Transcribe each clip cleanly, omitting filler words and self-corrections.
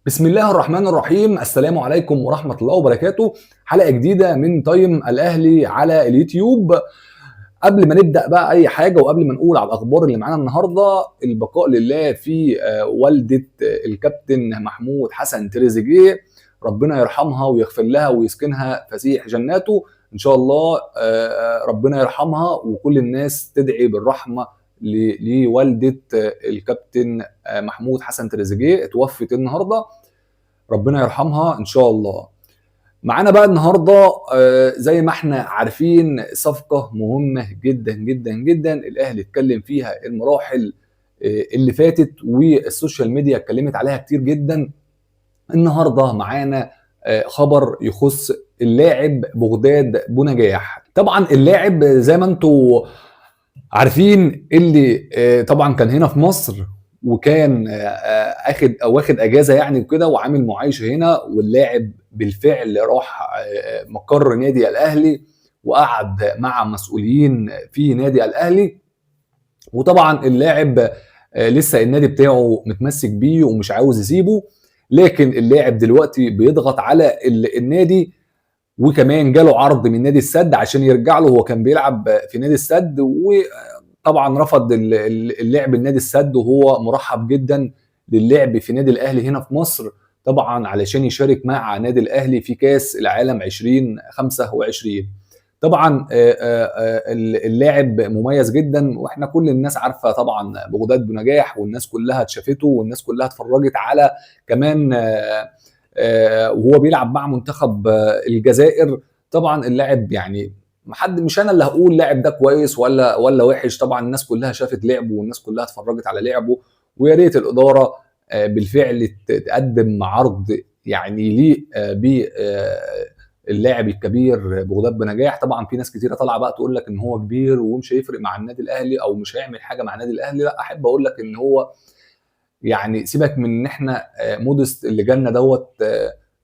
بسم الله الرحمن الرحيم. السلام عليكم ورحمة الله وبركاته. حلقة جديدة من تايم الأهلي على اليوتيوب. قبل ما نبدأ بقى أي حاجة وقبل ما نقول على الأخبار اللي معانا النهاردة، البقاء لله في والدة الكابتن محمود حسن تريزيجيه. ربنا يرحمها ويغفر لها ويسكنها فسيح جناته إن شاء الله. ربنا يرحمها وكل الناس تدعي بالرحمة لوالدة الكابتن محمود حسن تريزيجيه، اتوفت النهارده. ربنا يرحمها ان شاء الله. معانا بقى النهارده زي ما احنا عارفين صفقه مهمه جدا جدا جدا، الاهلي اتكلم فيها المراحل اللي فاتت والسوشيال ميديا اتكلمت عليها كتير جدا. النهارده معانا خبر يخص اللاعب بغداد بونجاح. طبعا اللاعب زي ما انتم عارفين اللي طبعا كان هنا في مصر، وكان واخد اجازه يعني وكده، وعامل معايشه هنا. واللاعب بالفعل راح مقر نادي الاهلي وقعد مع مسؤولين في نادي الاهلي. وطبعا اللاعب لسه النادي بتاعه متمسك بيه ومش عاوز يسيبه، لكن اللاعب دلوقتي بيضغط على النادي، وكمان جاله عرض من نادي السد عشان يرجع له. هو كان بيلعب في نادي السد وطبعا رفض اللعب النادي السد، وهو مرحب جدا للعب في نادي الاهلي هنا في مصر، طبعا علشان يشارك مع نادي الاهلي في كاس العالم 2025. طبعا اللاعب مميز جدا، واحنا كل الناس عارفه طبعا بغداد بنجاح، والناس كلها شافته والناس كلها اتفرجت على كمان وهو بيلعب مع منتخب الجزائر. طبعا اللاعب يعني مش انا اللي هقول اللاعب ده كويس ولا وحش، طبعا الناس كلها شافت لعبه والناس كلها اتفرجت على لعبه. ويا ريت الاداره بالفعل تقدم عرض يعني يليق باللاعب الكبير بغداد بنجاح. طبعا في ناس كتيره طالعه بقى تقول لك ان هو كبير ومش هيفرق مع النادي الاهلي او مش هيعمل حاجه مع النادي الاهلي. لا، احب اقول لك ان هو يعني سيبك من ان احنا مودست اللي جالنا دوت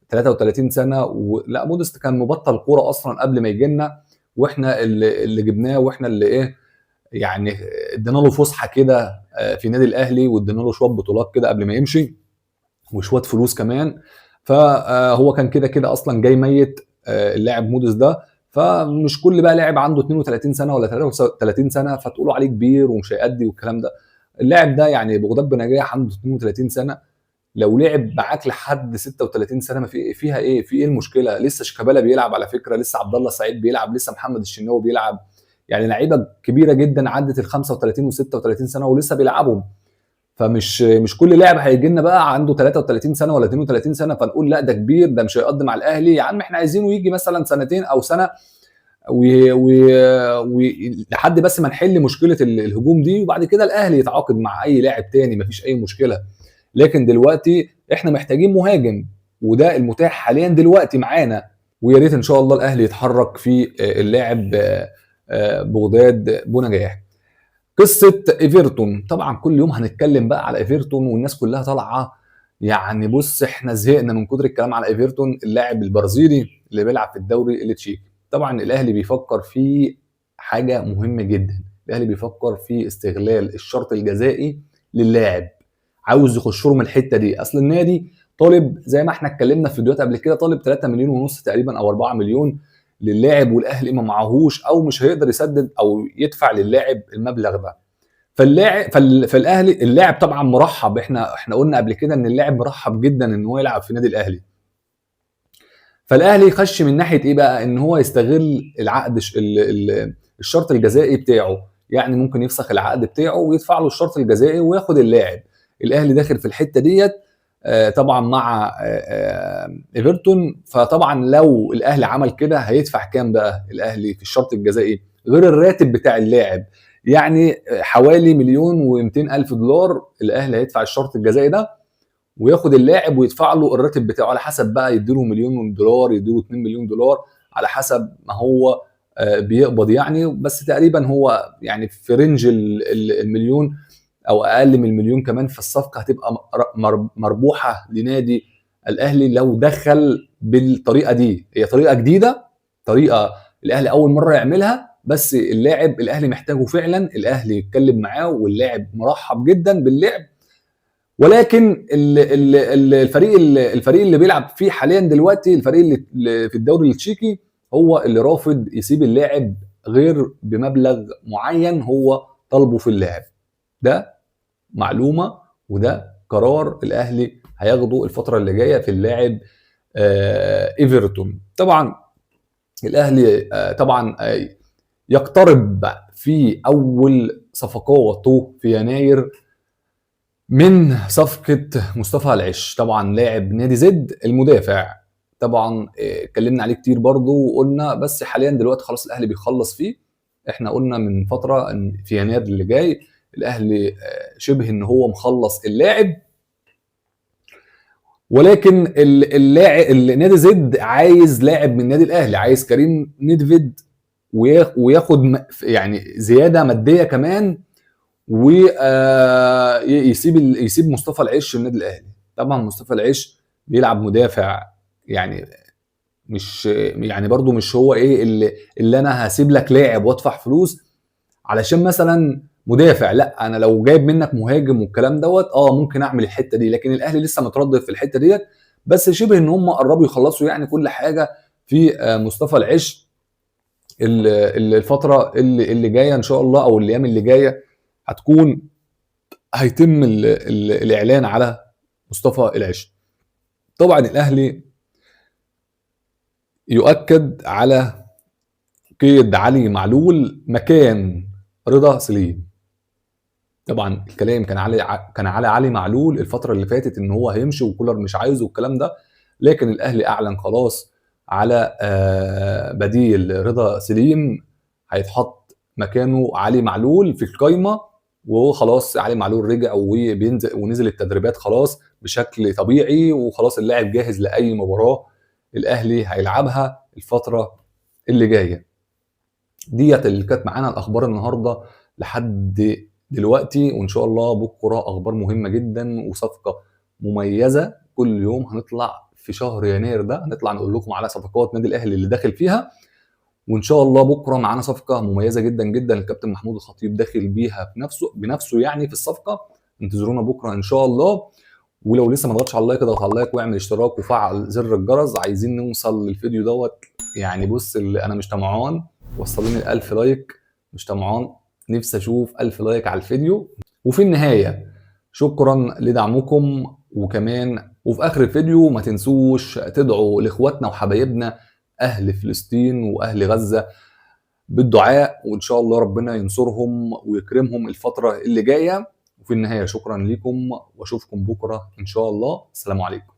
33 سنه لا، مودست كان مبطل كوره اصلا قبل ما يجي لنا، واحنا اللي جبناه، واحنا اللي يعني ادينا له فسحه كده في نادي الاهلي، وادينا له شويه بطولات كده قبل ما يمشي وشويه فلوس كمان. فهو كان كده كده اصلا جاي ميت اللاعب مودست ده. فمش كل بقى لاعب عنده 32 سنه ولا 33 سنه فتقولوا عليه كبير ومش هيأدي والكلام ده. اللاعب ده يعني بغداد بنجاح عنده 32 سنه، لو لعب معاك لحد 36 سنه ما فيها ايه؟ في ايه المشكله؟ لسه شيكابالا بيلعب على فكره، لسه عبد الله السعيد بيلعب، لسه محمد الشناوي بيلعب. يعني لعيبه كبيره جدا عدت ال 35 و36 سنه ولسه بيلعبوا. مش كل لاعب هيجي لنا بقى عنده 33 سنه ولا 32 سنه فنقول لا ده كبير، ده مش هيقدم مع الاهلي. يا عم احنا عايزينه يجي مثلا سنتين او سنه لحد بس ما نحل مشكله الهجوم دي، وبعد كده الاهلي يتعاقد مع اي لاعب تاني، مفيش اي مشكله. لكن دلوقتي احنا محتاجين مهاجم، وده المتاح حاليا دلوقتي معانا. ويا ريت ان شاء الله الاهلي يتحرك في اللاعب بغداد بونجاح. قصه ايفرتون، طبعا كل يوم هنتكلم بقى على ايفرتون والناس كلها طالعه. يعني بص، احنا زهقنا من كتر الكلام على ايفرتون، اللاعب البرازيلي اللي بيلعب في الدوري التشيكي. طبعا الاهلي بيفكر في حاجه مهمه جدا، الاهلي بيفكر في استغلال الشرط الجزائي للاعب، عاوز يخش له من الحته دي. اصل النادي طالب زي ما احنا اتكلمنا في فيديوهات قبل كده، طالب 3 مليون ونص تقريبا او 4 مليون للاعب، والاهلي ما معهوش او مش هيقدر يسدد او يدفع للاعب المبلغ ده. فالاهلي اللاعب طبعا مرحب، احنا قلنا قبل كده ان اللاعب مرحب جدا ان هو يلعب في نادي الاهلي. فالاهلي يخش من ناحيه ايه بقى؟ ان هو يستغل العقد الشرط الجزائي بتاعه، يعني ممكن يفسخ العقد بتاعه ويدفع له الشرط الجزائي وياخد اللاعب. الاهلي داخل في الحته ديت طبعا مع ايفرتون. فطبعا لو الاهلي عمل كده هيدفع كام بقى الاهلي في الشرط الجزائي غير الراتب بتاع اللاعب؟ يعني حوالي 1,200,000 دولار الاهلي هيدفع الشرط الجزائي ده، وياخد اللاعب ويدفع له الراتب بتاعه على حسب بقى، يديله 1,000,000 دولار، يديله 2,000,000 دولار، على حسب ما هو بيقبض يعني. بس تقريبا هو يعني في رينج المليون او اقل من المليون كمان. في الصفقه هتبقى مربوحه لنادي الاهلي لو دخل بالطريقه دي. هي طريقه جديده، طريقه الاهلي اول مره يعملها، بس اللاعب الاهلي محتاجه فعلا. الاهلي يتكلم معاه واللاعب مرحب جدا باللعب، ولكن الفريق اللي بيلعب فيه حاليا دلوقتي، الفريق اللي في الدوري التشيكي، هو اللي رافض يسيب اللاعب غير بمبلغ معين هو طالبه في اللاعب. ده معلومه وده قرار الاهلي هياخده الفتره اللي جايه في اللاعب ايفرتون. طبعا الاهلي طبعا يقترب في اول صفقاته في يناير من صفقة مصطفى العش، طبعا لاعب نادي زد المدافع. طبعا اتكلمنا عليه كتير برضه وقلنا، بس حاليا دلوقتي خلاص الاهلي بيخلص فيه. احنا قلنا من فترة ان في يناير اللي جاي الاهلي شبه ان هو مخلص اللاعب، ولكن اللاعب نادي زد عايز لاعب من النادي الاهلي، عايز كريم نيدفيد وياخد يعني زيادة مادية كمان، ويسيب مصطفى العش النادي الاهلي. طبعا مصطفى العش بيلعب مدافع، يعني مش يعني برضو مش هو ايه اللي انا هسيب لك لاعب وادفع فلوس علشان مثلا مدافع. لا، انا لو جايب منك مهاجم والكلام دوت ممكن اعمل الحته دي، لكن الاهلي لسه متردد في الحته ديت. بس شبه ان هم قربوا يخلصوا يعني كل حاجه في مصطفى العش. الفتره اللي جايه ان شاء الله، او الايام اللي جايه هيتم الاعلان على مصطفى العش. طبعا الاهلي يؤكد على قيد علي معلول مكان رضا سليم. طبعا الكلام كان على علي معلول الفتره اللي فاتت ان هو هيمشي وكولر مش عايزه والكلام ده، لكن الاهلي اعلن خلاص على بديل رضا سليم هيتحط مكانه علي معلول في القايمه. وخلاص علي معلول رجع وبينزل ونزل التدريبات خلاص بشكل طبيعي، وخلاص اللاعب جاهز لاي مباراه الاهلي هيلعبها الفتره اللي جايه. ديت اللي كانت معانا الاخبار النهارده لحد دلوقتي، وان شاء الله بكره اخبار مهمه جدا وصفقه مميزه. كل يوم هنطلع في شهر يناير ده هنطلع نقول لكم على صفقات نادي الاهلي اللي داخل فيها، وان شاء الله بكره معانا صفقه مميزه جدا جدا الكابتن محمود الخطيب داخل بيها بنفسه يعني في الصفقه. انتظرونا بكره ان شاء الله. ولو لسه ما ضغطش على اللايك اضغط على اللايك واعمل اشتراك وفعل زر الجرس. عايزين نوصل للفيديو دوت، يعني بص اللي انا مش طمعان وصلوني 1000 لايك، مش طمعان، نفسي اشوف 1000 لايك على الفيديو. وفي النهايه شكرا لدعمكم، وفي اخر الفيديو ما تنسوش تدعوا لاخواتنا وحبايبنا اهل فلسطين واهل غزه بالدعاء، وان شاء الله ربنا ينصرهم ويكرمهم الفتره اللي جايه. وفي النهايه شكرا لكم واشوفكم بكره ان شاء الله. السلام عليكم.